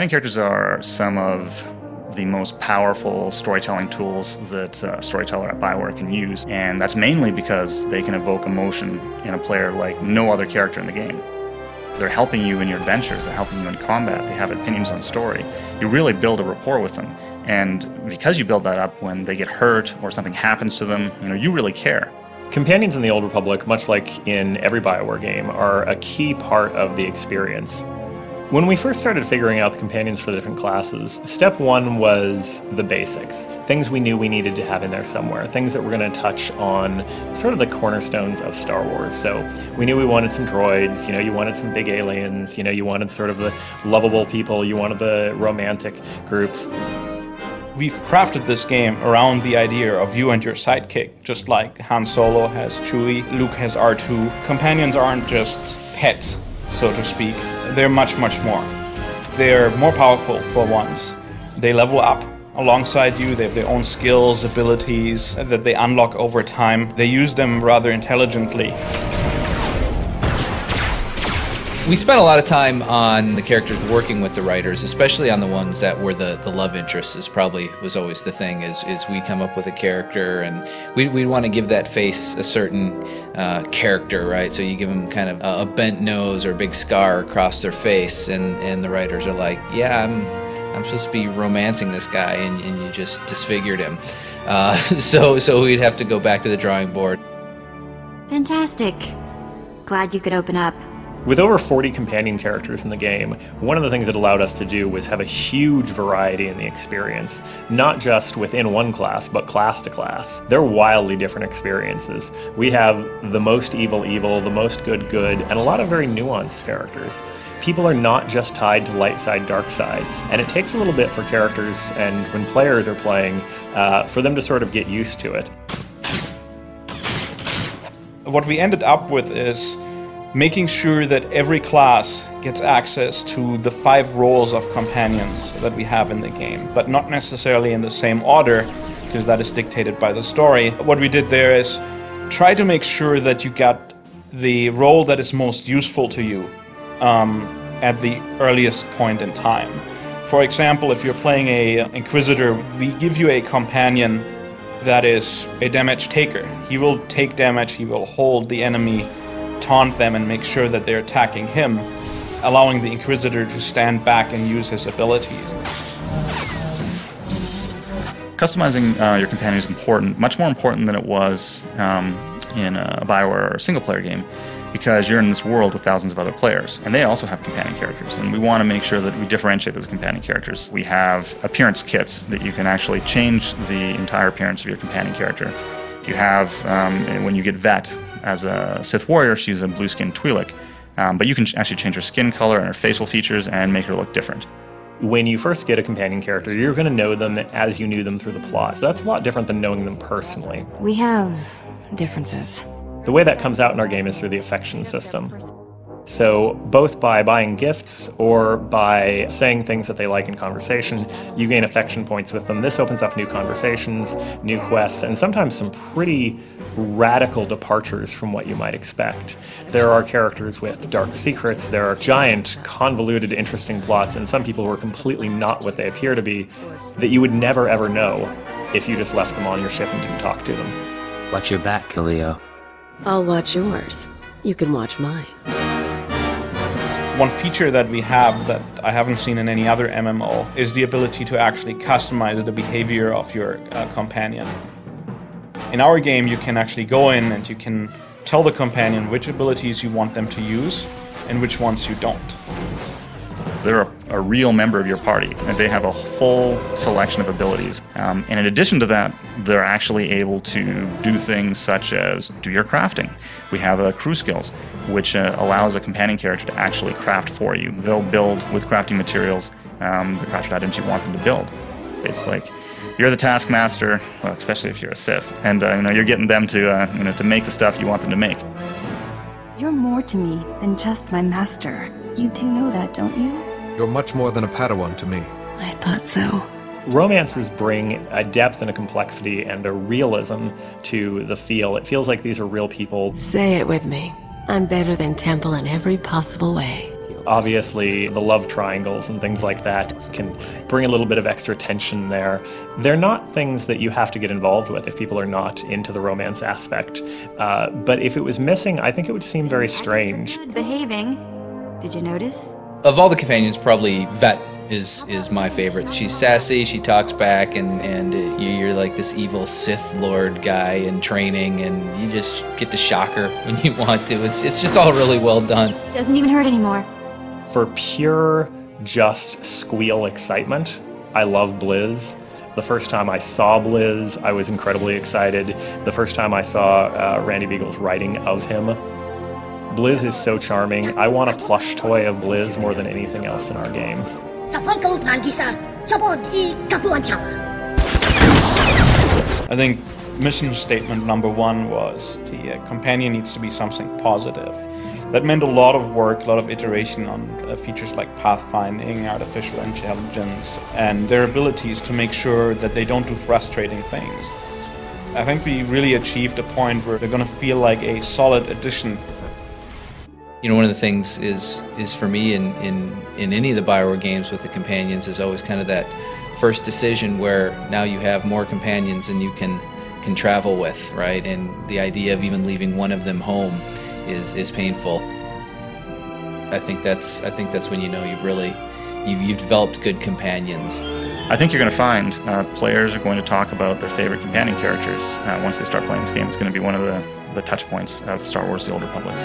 Companion characters are some of the most powerful storytelling tools that a storyteller at BioWare can use, and that's mainly because they can evoke emotion in a player like no other character in the game. They're helping you in your adventures, they're helping you in combat, they have opinions on story. You really build a rapport with them, and because you build that up, when they get hurt or something happens to them, you really care. Companions in the Old Republic, much like in every BioWare game, are a key part of the experience. When we first started figuring out the companions for the different classes, step one was the basics. Things we knew we needed to have in there somewhere, things that were going to touch on sort of the cornerstones of Star Wars. So we knew we wanted some droids, you wanted some big aliens, you wanted sort of the lovable people, you wanted the romantic groups. We've crafted this game around the idea of you and your sidekick, just like Han Solo has Chewie, Luke has R2. Companions aren't just pets, so to speak. They're much, much more. They're more powerful for once. They level up alongside you. They have their own skills, abilities that they unlock over time. They use them rather intelligently. We spent a lot of time on the characters working with the writers, especially on the ones that were the love interests. Was always the thing, is we'd come up with a character and we'd want to give that face a certain character, right? So you give them kind of a bent nose or a big scar across their face, and the writers are like, yeah, I'm supposed to be romancing this guy, and you just disfigured him. So we'd have to go back to the drawing board. Fantastic. Glad you could open up. With over 40 companion characters in the game, one of the things it allowed us to do was have a huge variety in the experience, not just within one class, but class to class. They're wildly different experiences. We have the most evil, the most good, and a lot of very nuanced characters. People are not just tied to light side, dark side, and it takes a little bit for characters, and when players are playing, for them to sort of get used to it. What we ended up with is making sure that every class gets access to the 5 roles of companions that we have in the game, but not necessarily in the same order, because that is dictated by the story. What we did there is try to make sure that you got the role that is most useful to you at the earliest point in time. For example, if you're playing a Inquisitor, we give you a companion that is a damage taker. He will take damage, he will hold the enemy, taunt them, and make sure that they're attacking him, allowing the Inquisitor to stand back and use his abilities. Customizing your companion is important, much more important than it was in a BioWare or single-player game, because you're in this world with thousands of other players, and they also have companion characters, and we want to make sure that we differentiate those companion characters. We have appearance kits that you can actually change the entire appearance of your companion character. You have, when you get Vet as a Sith warrior, she's a blue-skinned Twi'lek, but you can actually change her skin color and her facial features and make her look different. When you first get a companion character, you're going to know them as you knew them through the plot. That's a lot different than knowing them personally. We have differences. The way that comes out in our game is through the affection system. So both by buying gifts or by saying things that they like in conversation, you gain affection points with them. This opens up new conversations, new quests, and sometimes some pretty radical departures from what you might expect. There are characters with dark secrets, there are giant, convoluted, interesting plots, and some people who are completely not what they appear to be that you would never ever know if you just left them on your ship and didn't talk to them. Watch your back, Kaliyo. I'll watch yours. You can watch mine. One feature that we have that I haven't seen in any other MMO is the ability to actually customize the behavior of your companion. In our game, you can actually go in and you can tell the companion which abilities you want them to use and which ones you don't. They're a real member of your party, and they have a full selection of abilities. And in addition to that, they're actually able to do things such as do your crafting. We have crew skills, which allows a companion character to actually craft for you. They'll build with crafting materials the crafted items you want them to build. It's like you're the taskmaster, well, especially if you're a Sith, and you're getting them to to make the stuff you want them to make. You're more to me than just my master. You do know that, don't you? You're much more than a Padawan to me. I thought so. Romances bring a depth and a complexity and a realism to the feel. It feels like these are real people. Say it with me. I'm better than Temple in every possible way. Obviously, the love triangles and things like that can bring a little bit of extra tension there. They're not things that you have to get involved with if people are not into the romance aspect. But if it was missing, I think it would seem very strange. Good behaving. Did you notice? Of all the companions, probably Vet is my favorite. She's sassy, she talks back, and you're like this evil Sith Lord guy in training, and you just get to shock her when you want to. It's just all really well done. Doesn't even hurt anymore. For pure, just squeal excitement, I love Blizz. The first time I saw Blizz, I was incredibly excited. The first time I saw Randy Beagle's writing of him, Blizz is so charming. I want a plush toy of Blizz more than anything else in our game. I think mission statement number 1 was the companion needs to be something positive. That meant a lot of work, a lot of iteration on features like pathfinding, artificial intelligence, and their abilities to make sure that they don't do frustrating things. I think we really achieved a point where they're going to feel like a solid addition. You know, one of the things is for me in any of the Bioware games with the companions is always kind of that first decision where now you have more companions than you can travel with, right? And the idea of even leaving one of them home is painful. I think that's when you know you've developed good companions. I think you're going to find players are going to talk about their favorite companion characters once they start playing this game. It's going to be one of the touch points of Star Wars: The Old Republic.